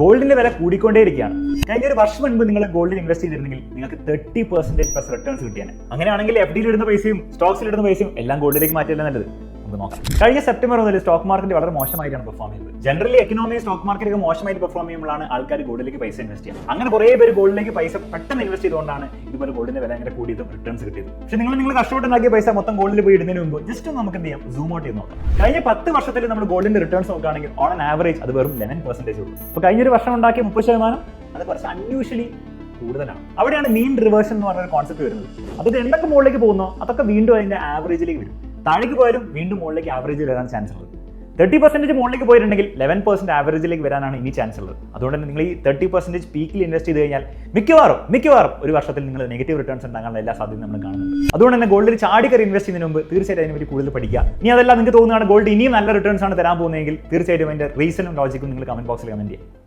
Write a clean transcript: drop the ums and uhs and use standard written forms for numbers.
ഗോൾഡിന്റെ വില കൂടിക്കൊണ്ടേയിരിക്കുകയാണ്. കഴിഞ്ഞ ഒരു വർഷം മുൻപ് നിങ്ങൾ ഗോൾഡിൽ ഇൻവെസ്റ്റ് ചെയ്തിരുന്നെങ്കിൽ നിങ്ങൾക്ക് 30% പ്ലസ് റിട്ടേൺസ് കിട്ടിയാണ്. അങ്ങനെയാണെങ്കിൽ FD ഇടുന്ന പൈസയും സ്റ്റോക്സിൽ ഇടുന്ന പൈസയും എല്ലാം ഗോൾഡിലേക്ക് മാറ്റിയല്ല നല്ലത്. നോക്കാം. കഴിഞ്ഞ സെപ്റ്റംബർ മുതൽ സ്റ്റോക്ക് മാർക്കറ്റ് വളരെ മോശമായിട്ടാണ് പെർഫോം ചെയ്യുന്നത്. ജനറലി എക്കണോമി സ്റ്റോക്ക് മാർക്കറ്റ് മോശമായിട്ട് പെർഫോം ചെയ്യുമ്പോഴാണ് ആൾക്കാർ ഗോൾഡിലേക്ക് പൈസ ഇൻവെസ്റ്റ് ചെയ്യുന്നത്. അങ്ങനെ കുറേ പേര് ഗോൾഡിലേക്ക് പൈസ പെട്ടെന്ന് ഇൻവെസ്റ്റ് ചെയ്തുകൊണ്ടാണ് ഇതുപോലെ ഗോൾഡിന്റെ വില അങ്ങനെ കൂടിയതും റിട്ടേൺസ് കിട്ടിയത്. പക്ഷേ നിങ്ങൾ കഷ്ടപ്പെട്ടുണ്ടാക്കിയ പൈസ മൊത്തം ഗോൾഡിൽ പോയി ഇടുന്നതിന് മുമ്പ് ജസ്റ്റ് നമുക്ക് എന്ത് ചെയ്യാം, സൂം ഔട്ട് ചെയ്ത് നോക്കാം. കഴിഞ്ഞ 10 വർഷത്തിൽ നമ്മൾ ഗോൾഡിന്റെ റിട്ടേൺസ് നോക്കുകയാണെങ്കിൽ ഓൺ ആൻ ആവറേജ് അത് വെറും 11% ഉള്ളൂ. അപ്പോൾ കഴിഞ്ഞൊരു വർഷം ഉണ്ടാക്കിയ 30% അത് കുറച്ച് അൺയൂഷ്വലി കൂടുതലാണ്. അവിടെയാണ് മീൻ റിവേർഷൻ എന്ന് പറഞ്ഞ കോൺസെപ്റ്റ് വരുന്നത്. അത് എന്തൊക്കെ മുകളിലേക്ക് പോകുന്നോ അതൊക്കെ വീണ്ടും അതിന്റെ ആവറേജിലേക്ക് വരും. താഴേക്ക് പോയാലും വീണ്ടും മുകളിലേക്ക് ആവറേജിൽ വരാൻ ചാൻസ് ഉള്ളത്. 30% മുകളിലേക്ക് പോയിട്ടുണ്ടെങ്കിൽ 11% ആവറേജിലേക്ക് വരാനാണ് ഇനി ചാൻസ് ഉള്ളത്. അതുകൊണ്ട് തന്നെ നിങ്ങൾ ഈ 30% പീക്കിൽ ഇൻവെസ്റ്റ് ചെയ്ത് കഴിഞ്ഞാൽ മിക്കവാറും ഒരു വർഷത്തിൽ നിങ്ങൾ നെഗറ്റീവ് റിട്ടേൺസ് ഉണ്ടാകാനുള്ള എല്ലാ സാധ്യതയും നമ്മൾ കാണുന്നുണ്ട്. അതുകൊണ്ട് തന്നെ ഗോൾഡിൽ ചാടിക്കറി ഇൻവെസ്റ്റ് ചെയ്യുന്നതിന് മുമ്പ് തീർച്ചയായിട്ടും അതിനെ പറ്റി കൂടുതൽ പഠിക്കുക. ഇനി അതെല്ലാം നിങ്ങൾക്ക് തോന്നുകയാണ് ഗോൾഡ് ഇനിയും നല്ല റിട്ടേൺസ് ആണ് തരാൻ പോകുന്നതെങ്കിൽ തീർച്ചയായിട്ടും അതിന്റെ റീസണും ലോജിക്കും നിങ്ങൾ കമന്റ് ബോക്സിൽ കമന്റ് ചെയ്യുക.